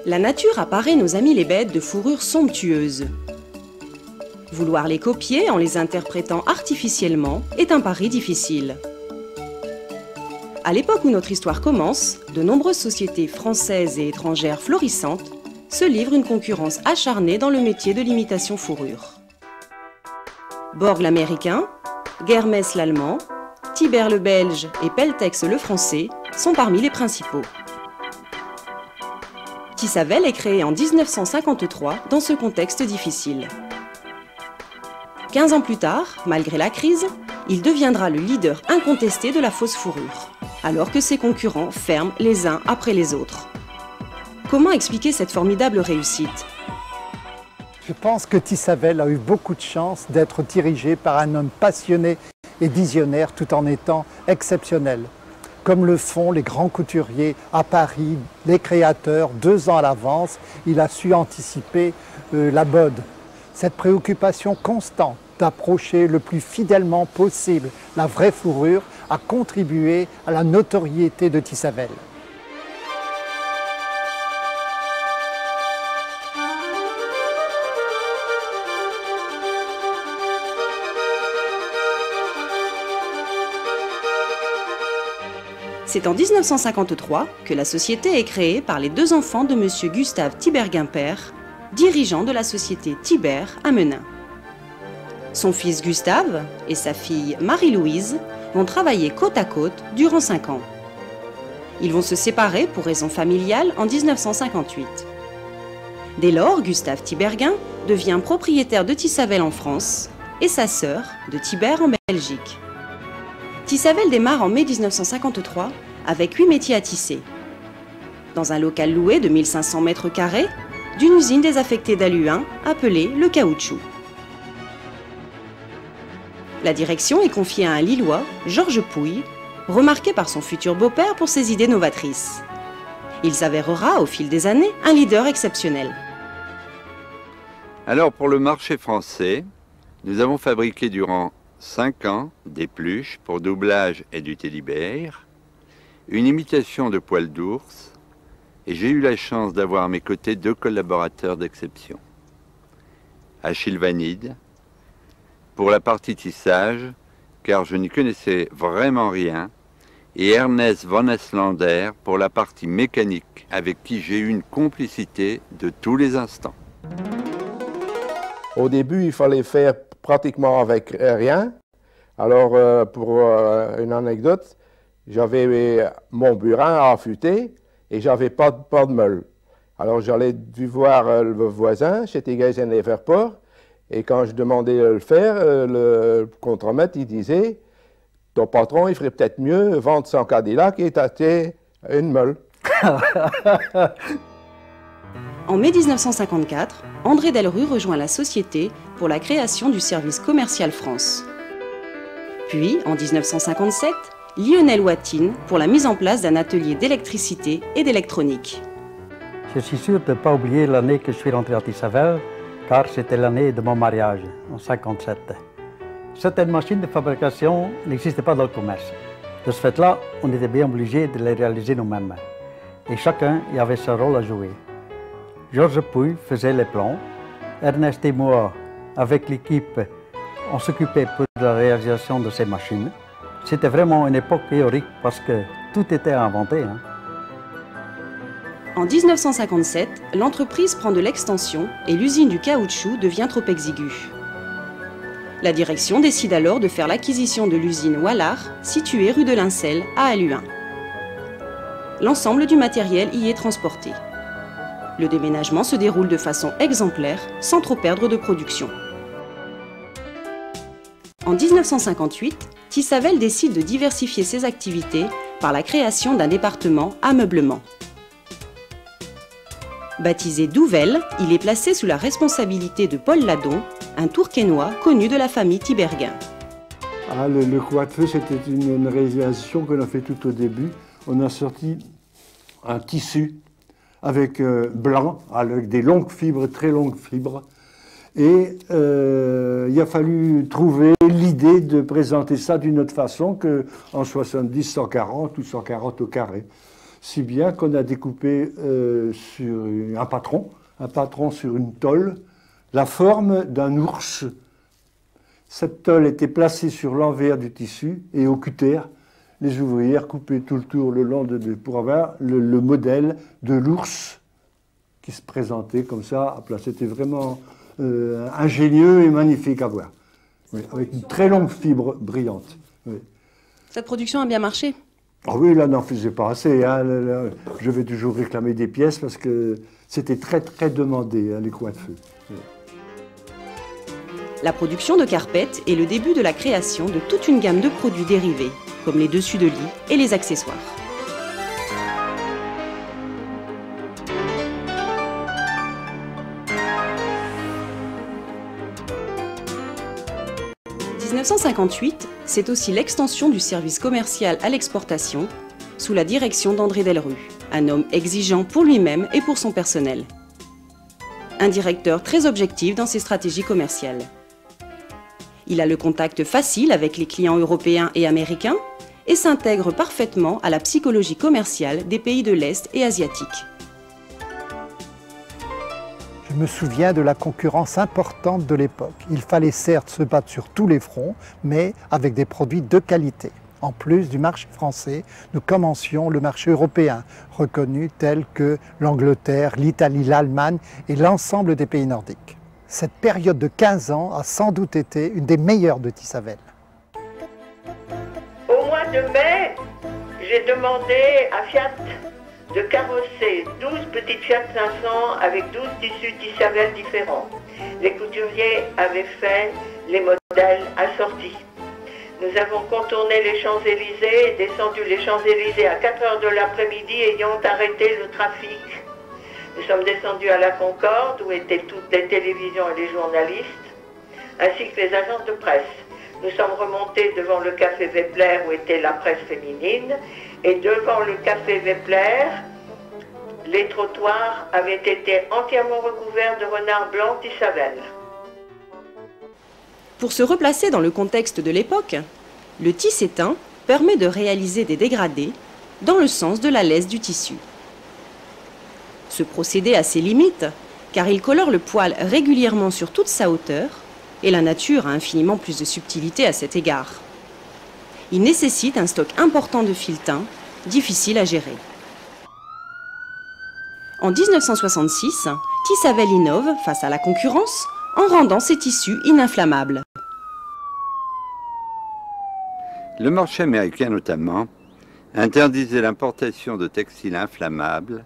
La nature a paré nos amis les bêtes de fourrures somptueuses. Vouloir les copier en les interprétant artificiellement est un pari difficile. À l'époque où notre histoire commence, de nombreuses sociétés françaises et étrangères florissantes se livrent une concurrence acharnée dans le métier de l'imitation fourrure. Borg l'américain, Guermès l'allemand, Tibert le belge et Peltex le français sont parmi les principaux. Tissavel est créé en 1953 dans ce contexte difficile. 15 ans plus tard, malgré la crise, il deviendra le leader incontesté de la fausse fourrure, alors que ses concurrents ferment les uns après les autres. Comment expliquer cette formidable réussite ? Je pense que Tissavel a eu beaucoup de chance d'être dirigé par un homme passionné et visionnaire tout en étant exceptionnel. Comme le font les grands couturiers à Paris, les créateurs, 2 ans à l'avance, il a su anticiper la mode. Cette préoccupation constante d'approcher le plus fidèlement possible la vraie fourrure a contribué à la notoriété de Tissavel. C'est en 1953 que la société est créée par les 2 enfants de M. Gustave Tiberghien père, dirigeant de la société Tibert à Menin. Son fils Gustave et sa fille Marie-Louise vont travailler côte à côte durant 5 ans. Ils vont se séparer pour raisons familiales en 1958. Dès lors, Gustave Tiberghien devient propriétaire de Tissavel en France et sa sœur de Tibert en Belgique. Tissavel démarre en mai 1953 avec 8 métiers à tisser. Dans un local loué de 1500 mètres carrés, d'une usine désaffectée d'Halluin appelée le Caoutchouc. La direction est confiée à un Lillois, Georges Pouille, remarqué par son futur beau-père pour ses idées novatrices. Il s'avérera au fil des années un leader exceptionnel. Alors pour le marché français, nous avons fabriqué durant 5 ans des pluches pour doublage et du teddy-bear, une imitation de poil d'ours, et j'ai eu la chance d'avoir à mes côtés 2 collaborateurs d'exception. Achille Vanide, pour la partie tissage, car je n'y connaissais vraiment rien, et Ernest Van Eslander pour la partie mécanique, avec qui j'ai eu une complicité de tous les instants. Au début, il fallait faire pratiquement avec rien. Alors, pour une anecdote, j'avais mon burin à affûter et j'avais pas de meule. Alors, j'allais dû voir le voisin chez Tegesen et Verport, et quand je demandais de le faire, le contremaître, il disait « Ton patron, il ferait peut-être mieux vendre son Cadillac et t'acheter une meule. » En mai 1954, André Delrue rejoint la société pour la création du service commercial France. Puis, en 1957, Lionel Watine pour la mise en place d'un atelier d'électricité et d'électronique. Je suis sûr de ne pas oublier l'année que je suis rentré à Tissavel, car c'était l'année de mon mariage, en 1957. Certaines machines de fabrication n'existaient pas dans le commerce. De ce fait-là, on était bien obligé de les réaliser nous-mêmes. Et chacun y avait son rôle à jouer. Georges Pouille faisait les plans. Ernest et moi, avec l'équipe, on s'occupait pour la réalisation de ces machines. C'était vraiment une époque théorique parce que tout était inventé. En 1957, l'entreprise prend de l'extension et l'usine du caoutchouc devient trop exiguë. La direction décide alors de faire l'acquisition de l'usine Wallard, située rue de Lincel à Halluin. L'ensemble du matériel y est transporté. Le déménagement se déroule de façon exemplaire, sans trop perdre de production. En 1958, Tissavel décide de diversifier ses activités par la création d'un département ameublement. Baptisé Douvel, il est placé sous la responsabilité de Paul Ladon, un Tourquenois connu de la famille Tiberghien. Le coiffeur, c'était une réalisation qu'on a fait tout au début. On a sorti un tissu avec blanc, avec des longues fibres, très longues fibres. Et il a fallu trouver l'idée de présenter ça d'une autre façon qu'en 70, 140 ou 140 au carré. si bien qu'on a découpé sur un patron sur une tôle, la forme d'un ours. Cette tôle était placée sur l'envers du tissu et au cutter, les ouvrières coupaient tout le tour le long pour avoir le modèle de l'ours qui se présentait comme ça à plat. C'était vraiment ingénieux et magnifique à voir. Oui, avec une très longue fibre brillante. Oui. Cette production a bien marché? Ah oui, là, n'en faisait pas assez. Hein. Là, je vais toujours réclamer des pièces parce que c'était très, très demandé, hein, les coins de feu. Oui. La production de carpettes est le début de la création de toute une gamme de produits dérivés, comme les dessus de lit et les accessoires. En 1958, c'est aussi l'extension du service commercial à l'exportation sous la direction d'André Delrue, un homme exigeant pour lui-même et pour son personnel. Un directeur très objectif dans ses stratégies commerciales. Il a le contact facile avec les clients européens et américains et s'intègre parfaitement à la psychologie commerciale des pays de l'Est et asiatiques. Je me souviens de la concurrence importante de l'époque. Il fallait certes se battre sur tous les fronts, mais avec des produits de qualité. En plus du marché français, nous commencions le marché européen, reconnu tel que l'Angleterre, l'Italie, l'Allemagne et l'ensemble des pays nordiques. Cette période de 15 ans a sans doute été une des meilleures de Tissavel. Au mois de mai, j'ai demandé à Fiat de carrosser 12 petites Fiat 500 avec 12 tissus Tissavel différents. Les couturiers avaient fait les modèles assortis. Nous avons contourné les Champs-Élysées et descendu les Champs-Élysées à 4 heures de l'après-midi ayant arrêté le trafic. Nous sommes descendus à la Concorde où étaient toutes les télévisions et les journalistes, ainsi que les agences de presse. Nous sommes remontés devant le café Vepler où était la presse féminine et devant le café Vepler, les trottoirs avaient été entièrement recouverts de renards blancs Tissavel. Pour se replacer dans le contexte de l'époque, le tisse éteint permet de réaliser des dégradés dans le sens de la laisse du tissu. Ce procédé a ses limites, car il colore le poil régulièrement sur toute sa hauteur, et la nature a infiniment plus de subtilité à cet égard. Il nécessite un stock important de fil teint, difficile à gérer. En 1966, Tissavel innove face à la concurrence en rendant ses tissus ininflammables. Le marché américain notamment interdisait l'importation de textiles inflammables.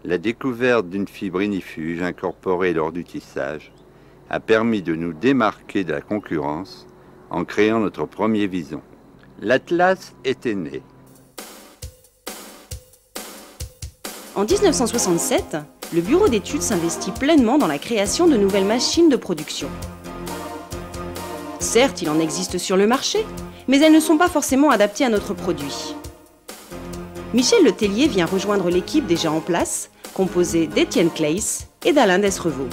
La découverte d'une fibre ignifuge incorporée lors du tissage a permis de nous démarquer de la concurrence en créant notre premier vison. L'Atlas était né. En 1967, le bureau d'études s'investit pleinement dans la création de nouvelles machines de production. Certes, il en existe sur le marché, mais elles ne sont pas forcément adaptées à notre produit. Michel Letellier vient rejoindre l'équipe déjà en place, composée d'Étienne Claes et d'Alain Desrevaux.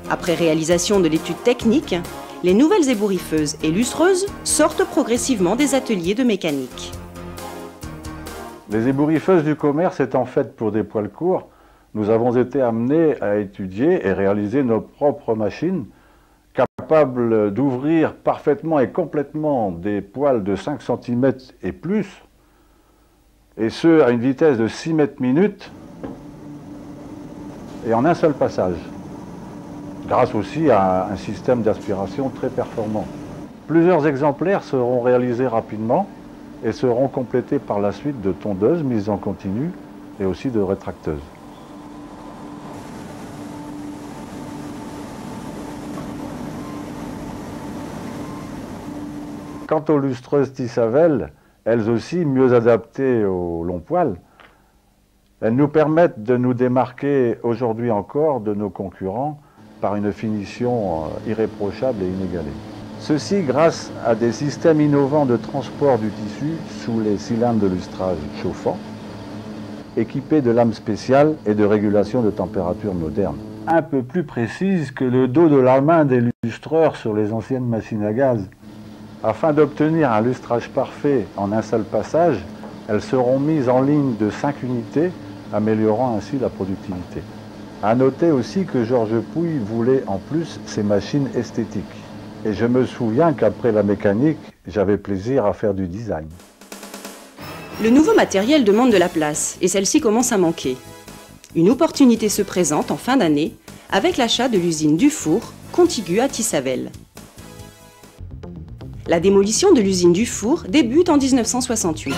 Après réalisation de l'étude technique, les nouvelles ébouriffeuses et lustreuses sortent progressivement des ateliers de mécanique. Les ébouriffeuses du commerce étant faites pour des poils courts, nous avons été amenés à étudier et réaliser nos propres machines capables d'ouvrir parfaitement et complètement des poils de 5 cm et plus, et ce à une vitesse de 6 mètres minute et en un seul passage, grâce aussi à un système d'aspiration très performant. Plusieurs exemplaires seront réalisés rapidement et seront complétés par la suite de tondeuses mises en continu et aussi de rétracteuses. Quant aux lustreuses Tissavel, elles aussi mieux adaptées au long poil, elles nous permettent de nous démarquer aujourd'hui encore de nos concurrents par une finition irréprochable et inégalée. Ceci grâce à des systèmes innovants de transport du tissu sous les cylindres de lustrage chauffants, équipés de lames spéciales et de régulation de température moderne. Un peu plus précise que le dos de la main des lustreurs sur les anciennes machines à gaz. Afin d'obtenir un lustrage parfait en un seul passage, Elles seront mises en ligne de 5 unités, améliorant ainsi la productivité. À noter aussi que Georges Pouille voulait en plus ces machines esthétiques. Et je me souviens qu'après la mécanique, j'avais plaisir à faire du design. Le nouveau matériel demande de la place et celle-ci commence à manquer. Une opportunité se présente en fin d'année avec l'achat de l'usine Dufour, contiguë à Tissavel. La démolition de l'usine Dufour débute en 1968.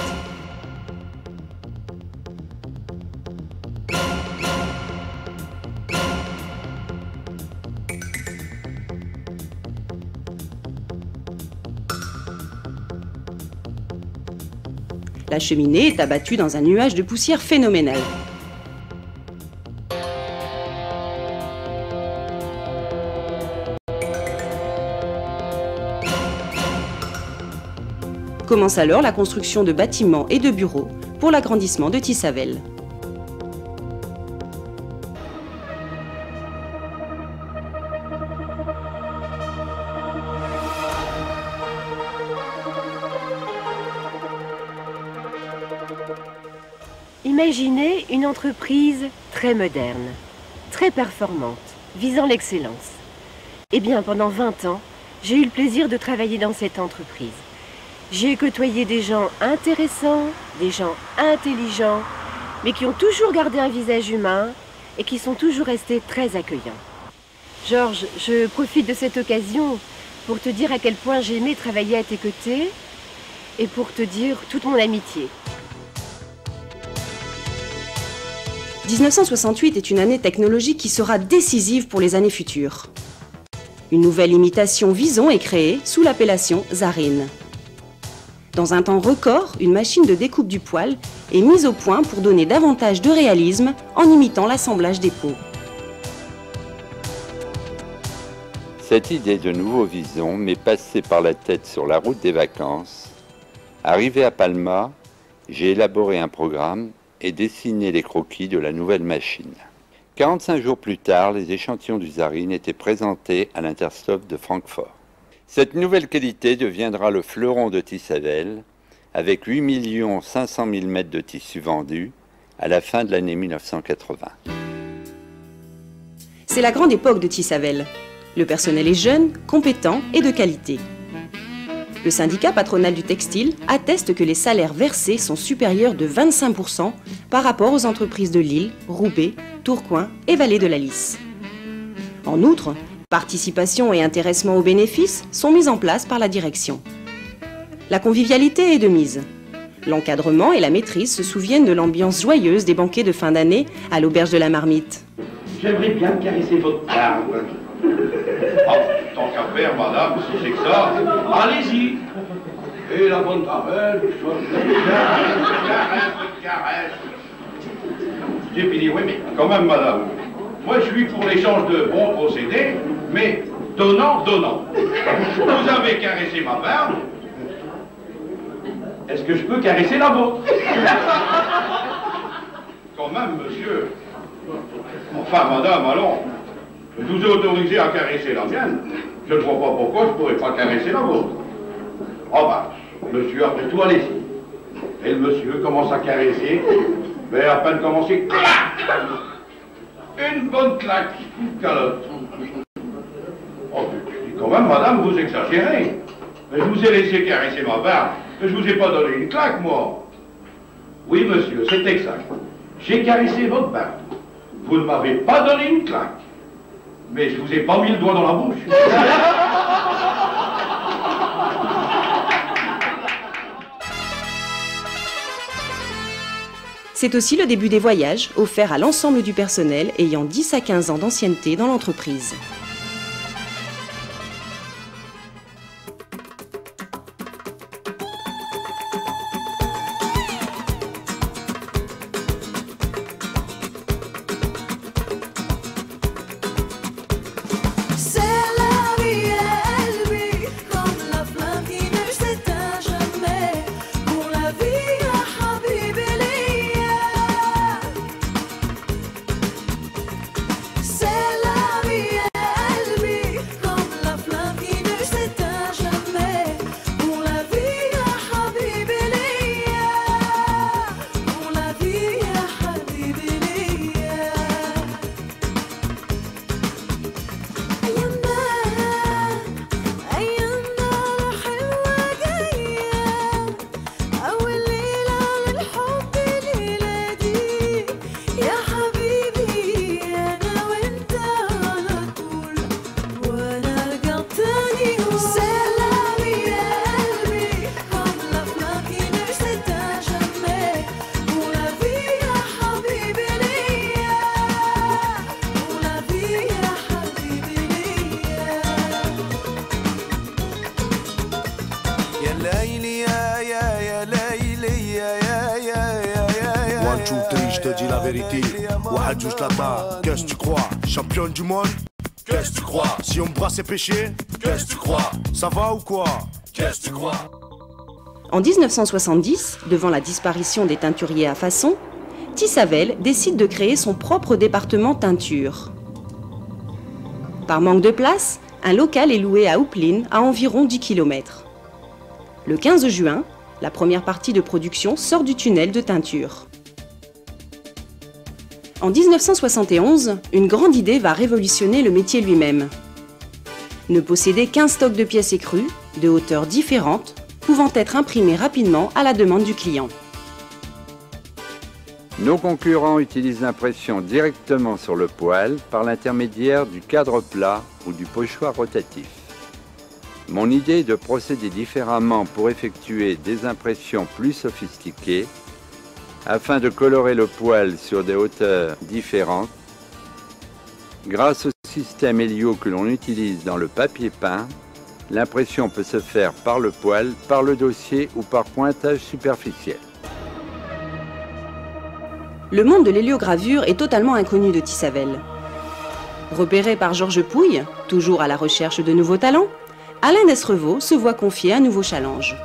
La cheminée est abattue dans un nuage de poussière phénoménal. Commence alors la construction de bâtiments et de bureaux pour l'agrandissement de Tissavel. Imaginez une entreprise très moderne, très performante, visant l'excellence. Eh bien, pendant 20 ans, j'ai eu le plaisir de travailler dans cette entreprise. J'ai côtoyé des gens intéressants, des gens intelligents, mais qui ont toujours gardé un visage humain et qui sont toujours restés très accueillants. Georges, je profite de cette occasion pour te dire à quel point j'ai aimé travailler à tes côtés et pour te dire toute mon amitié. 1968 est une année technologique qui sera décisive pour les années futures. Une nouvelle imitation Vison est créée sous l'appellation Zarine. Dans un temps record, une machine de découpe du poil est mise au point pour donner davantage de réalisme en imitant l'assemblage des peaux. Cette idée de nouveau Vison m'est passée par la tête sur la route des vacances. Arrivé à Palma, j'ai élaboré un programme et dessiné les croquis de la nouvelle machine. 45 jours plus tard, les échantillons du Zarine étaient présentés à l'Interstop de Francfort. Cette nouvelle qualité deviendra le fleuron de Tissavel, avec 8 500 000 mètres de tissu vendus à la fin de l'année 1980. C'est la grande époque de Tissavel. Le personnel est jeune, compétent et de qualité. Le syndicat patronal du textile atteste que les salaires versés sont supérieurs de 25% par rapport aux entreprises de Lille, Roubaix, Tourcoing et Vallée de la Lys. En outre, participation et intéressement aux bénéfices sont mis en place par la direction. La convivialité est de mise. L'encadrement et la maîtrise se souviennent de l'ambiance joyeuse des banquets de fin d'année à l'auberge de la Marmite. J'aimerais bien caresser votre barbe. Ah, tant qu'à faire, madame, si c'est que ça, allez-y. Et la bonne travelle, caresse. J'ai fini, oui, mais quand même, madame, moi je suis pour l'échange de bons procédés, mais donnant. Vous avez caressé ma barbe. Est-ce que je peux caresser la vôtre? Quand même, monsieur. Enfin, madame, allons. Je vous ai autorisé à caresser la mienne. Je ne vois pas pourquoi je ne pourrais pas caresser la vôtre. Oh bah, monsieur, après tout, allez-y. Et le monsieur commence à caresser, mais à peine commencé, clac! Une bonne claque, une calotte. Oh, je dis quand même, madame, vous exagérez. Mais je vous ai laissé caresser ma barbe, mais je vous ai pas donné une claque, moi. Oui, monsieur, c'est exact. J'ai caressé votre barbe. Vous ne m'avez pas donné une claque. Mais je vous ai pas mis le doigt dans la bouche. C'est aussi le début des voyages offerts à l'ensemble du personnel ayant 10 à 15 ans d'ancienneté dans l'entreprise. One, two, three, je te dis la vérité. Wahad juste là-bas, qu'est-ce que tu crois? Championne du monde? Qu'est-ce que tu crois? Si on me brasse ses péchés? Qu'est-ce que tu crois? Ça va ou quoi? Qu'est-ce que tu crois? En 1970, devant la disparition des teinturiers à façon, Tissavel décide de créer son propre département teinture. Par manque de place, un local est loué à Houplin, à environ 10 km. Le 15 juin, la première partie de production sort du tunnel de teinture. En 1971, une grande idée va révolutionner le métier lui-même. Ne posséder qu'un stock de pièces écrues, de hauteurs différentes, pouvant être imprimées rapidement à la demande du client. Nos concurrents utilisent l'impression directement sur le poêle par l'intermédiaire du cadre plat ou du pochoir rotatif. Mon idée est de procéder différemment pour effectuer des impressions plus sophistiquées afin de colorer le poêle sur des hauteurs différentes. Grâce au système Helio que l'on utilise dans le papier peint, l'impression peut se faire par le poêle, par le dossier ou par pointage superficiel. Le monde de l'héliogravure est totalement inconnu de Tissavel. Repéré par Georges Pouille, toujours à la recherche de nouveaux talents, Alain Desrevaux se voit confier un nouveau challenge.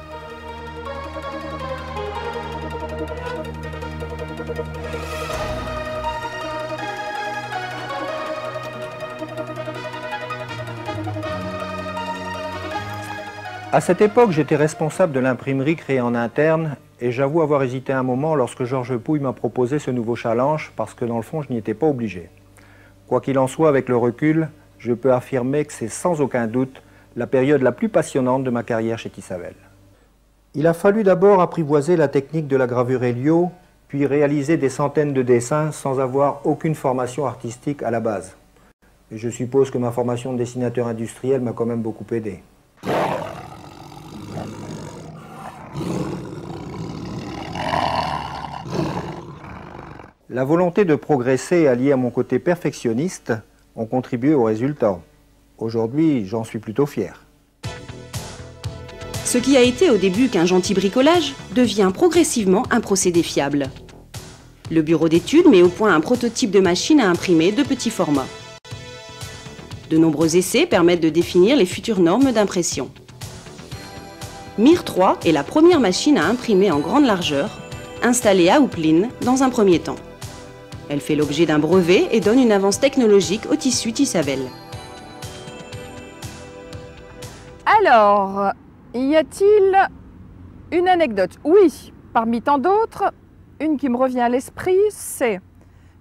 À cette époque, j'étais responsable de l'imprimerie créée en interne et j'avoue avoir hésité un moment lorsque Georges Pouille m'a proposé ce nouveau challenge parce que dans le fond, je n'y étais pas obligé. Quoi qu'il en soit, avec le recul, je peux affirmer que c'est sans aucun doute la période la plus passionnante de ma carrière chez Tissavel. Il a fallu d'abord apprivoiser la technique de la gravure Helio, puis réaliser des centaines de dessins sans avoir aucune formation artistique à la base. Et je suppose que ma formation de dessinateur industriel m'a quand même beaucoup aidé. La volonté de progresser alliée à mon côté perfectionniste ont contribué au résultat. Aujourd'hui, j'en suis plutôt fier. Ce qui a été au début qu'un gentil bricolage devient progressivement un procédé fiable. Le bureau d'études met au point un prototype de machine à imprimer de petit format. De nombreux essais permettent de définir les futures normes d'impression. MIR 3 est la première machine à imprimer en grande largeur, installée à Houplin dans un premier temps. Elle fait l'objet d'un brevet et donne une avance technologique au tissu Tissavel. Alors, y a-t-il une anecdote? Oui, parmi tant d'autres, une qui me revient à l'esprit, c'est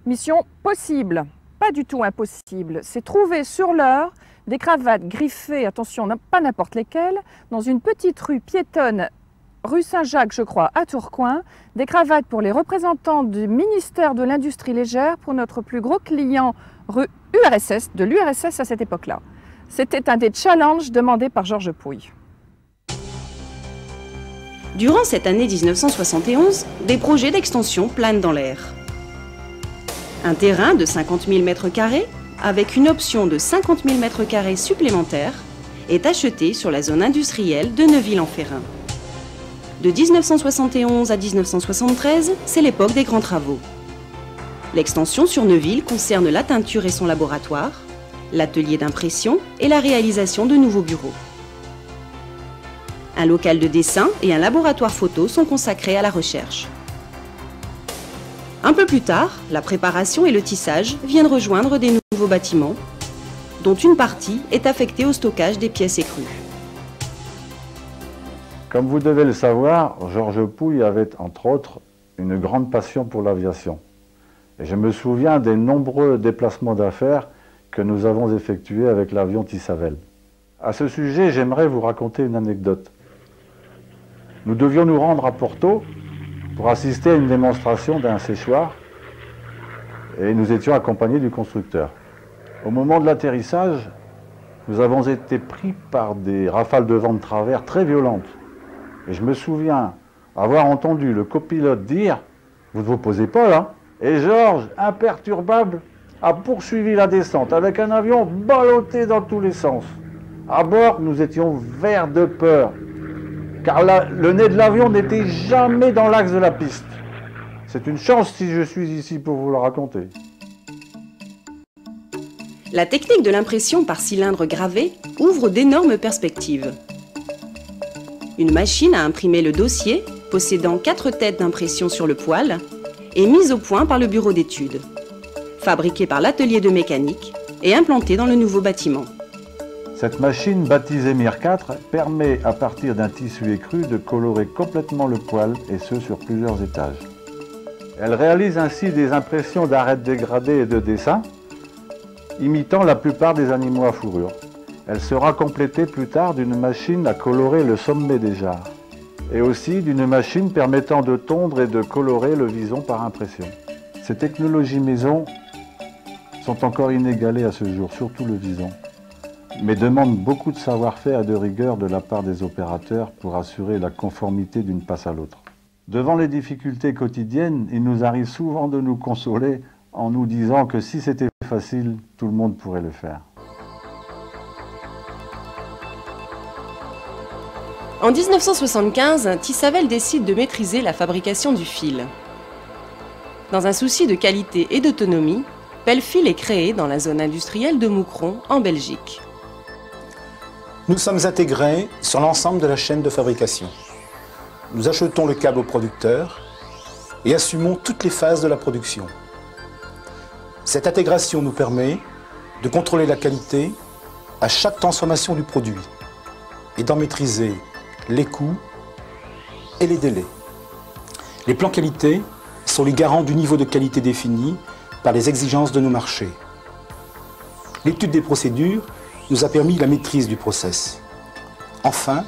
mission possible, pas du tout impossible. C'est trouver sur l'heure des cravates griffées, attention, pas n'importe lesquelles, dans une petite rue piétonne, rue Saint-Jacques, je crois, à Tourcoing, des cravates pour les représentants du ministère de l'Industrie légère pour notre plus gros client, rue URSS, de l'URSS à cette époque-là. C'était un des challenges demandés par Georges Pouille. Durant cette année 1971, des projets d'extension planent dans l'air. Un terrain de 50 000 m², avec une option de 50 000 m² supplémentaires, est acheté sur la zone industrielle de Neuville-en-Ferrain. De 1971 à 1973, c'est l'époque des grands travaux. L'extension sur Neuville concerne la teinture et son laboratoire, l'atelier d'impression et la réalisation de nouveaux bureaux. Un local de dessin et un laboratoire photo sont consacrés à la recherche. Un peu plus tard, la préparation et le tissage viennent rejoindre des nouveaux bâtiments, dont une partie est affectée au stockage des pièces écrues. Comme vous devez le savoir, Georges Pouille avait entre autres une grande passion pour l'aviation. Et je me souviens des nombreux déplacements d'affaires que nous avons effectués avec l'avion Tissavel. À ce sujet, j'aimerais vous raconter une anecdote. Nous devions nous rendre à Porto pour assister à une démonstration d'un séchoir et nous étions accompagnés du constructeur. Au moment de l'atterrissage, nous avons été pris par des rafales de vent de travers très violentes. Et je me souviens avoir entendu le copilote dire « Vous ne vous posez pas là ?» Et Georges, imperturbable, a poursuivi la descente avec un avion ballotté dans tous les sens. À bord, nous étions verts de peur, car le nez de l'avion n'était jamais dans l'axe de la piste. C'est une chance si je suis ici pour vous le raconter. La technique de l'impression par cylindre gravé ouvre d'énormes perspectives. Une machine à imprimer le dossier, possédant 4 têtes d'impression sur le poêle, est mise au point par le bureau d'études, fabriquée par l'atelier de mécanique et implantée dans le nouveau bâtiment. Cette machine, baptisée Mir 4, permet à partir d'un tissu écru de colorer complètement le poêle, et ce sur plusieurs étages. Elle réalise ainsi des impressions d'arêtes dégradées et de dessins, imitant la plupart des animaux à fourrure. Elle sera complétée plus tard d'une machine à colorer le sommet des jarres, et aussi d'une machine permettant de tondre et de colorer le vison par impression. Ces technologies maison sont encore inégalées à ce jour, surtout le vison, mais demandent beaucoup de savoir-faire et de rigueur de la part des opérateurs pour assurer la conformité d'une passe à l'autre. Devant les difficultés quotidiennes, il nous arrive souvent de nous consoler en nous disant que si c'était facile, tout le monde pourrait le faire. En 1975, Tissavel décide de maîtriser la fabrication du fil. Dans un souci de qualité et d'autonomie, Pelfil est créé dans la zone industrielle de Moucron, en Belgique. Nous sommes intégrés sur l'ensemble de la chaîne de fabrication. Nous achetons le câble au producteur et assumons toutes les phases de la production. Cette intégration nous permet de contrôler la qualité à chaque transformation du produit et d'en maîtriser les coûts et les délais. Les plans qualité sont les garants du niveau de qualité défini par les exigences de nos marchés. L'étude des procédures nous a permis la maîtrise du process. Enfin,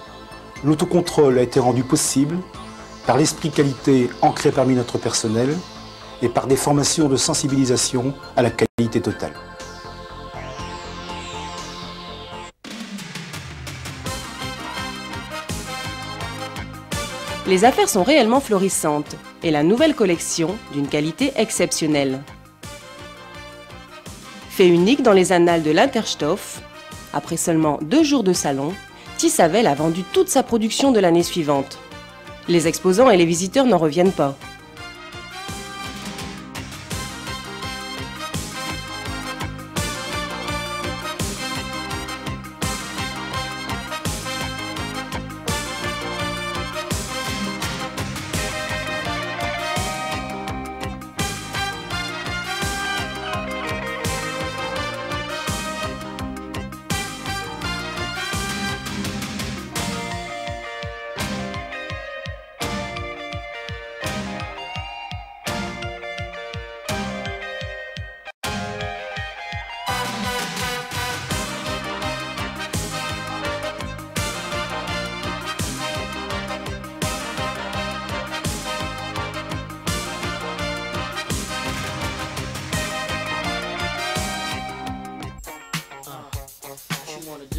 l'autocontrôle a été rendu possible par l'esprit qualité ancré parmi notre personnel et par des formations de sensibilisation à la qualité totale. Les affaires sont réellement florissantes et la nouvelle collection d'une qualité exceptionnelle. Fait unique dans les annales de l'Interstoff, après seulement 2 jours de salon, Tissavel a vendu toute sa production de l'année suivante. Les exposants et les visiteurs n'en reviennent pas.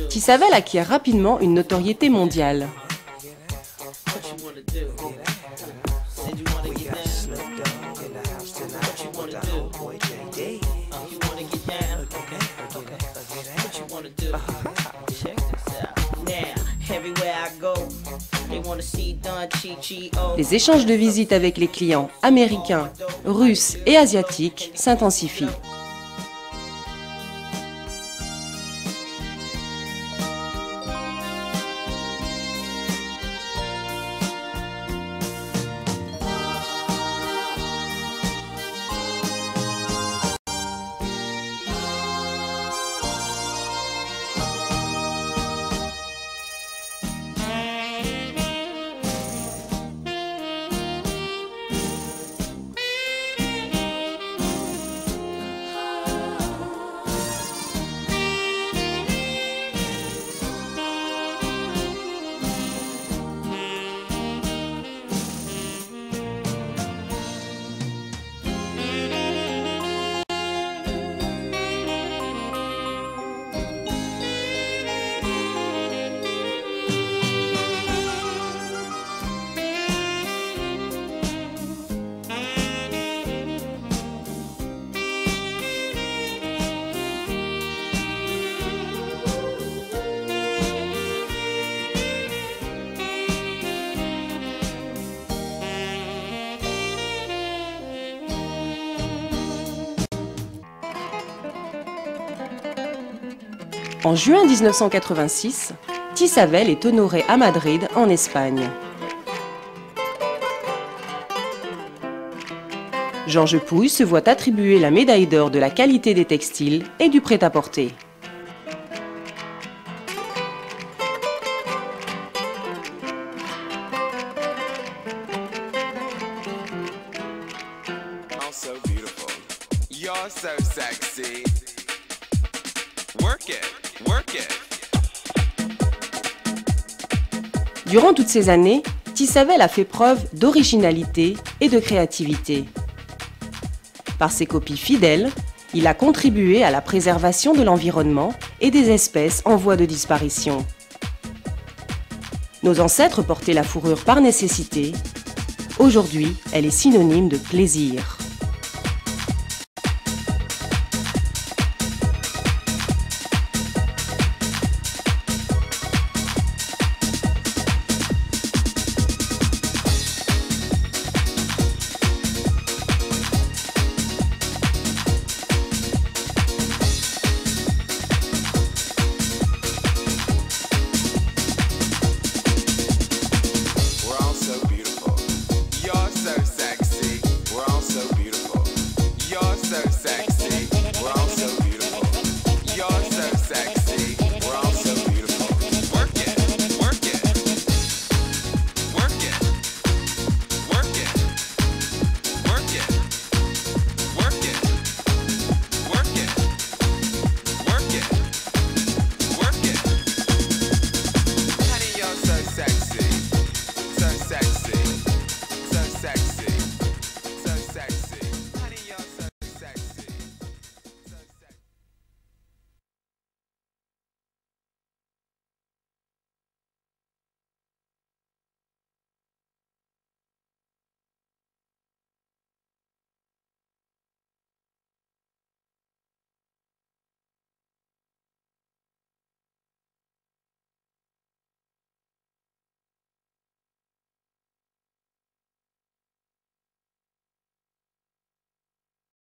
Tissavel acquiert rapidement une notoriété mondiale. Les échanges de visites avec les clients américains, russes et asiatiques s'intensifient. En juin 1986, Tissavel est honoré à Madrid, en Espagne. Georges Pouille se voit attribuer la médaille d'or de la qualité des textiles et du prêt-à-porter. Durant toutes ces années, Tissavel a fait preuve d'originalité et de créativité. Par ses copies fidèles, il a contribué à la préservation de l'environnement et des espèces en voie de disparition. Nos ancêtres portaient la fourrure par nécessité. Aujourd'hui, elle est synonyme de plaisir.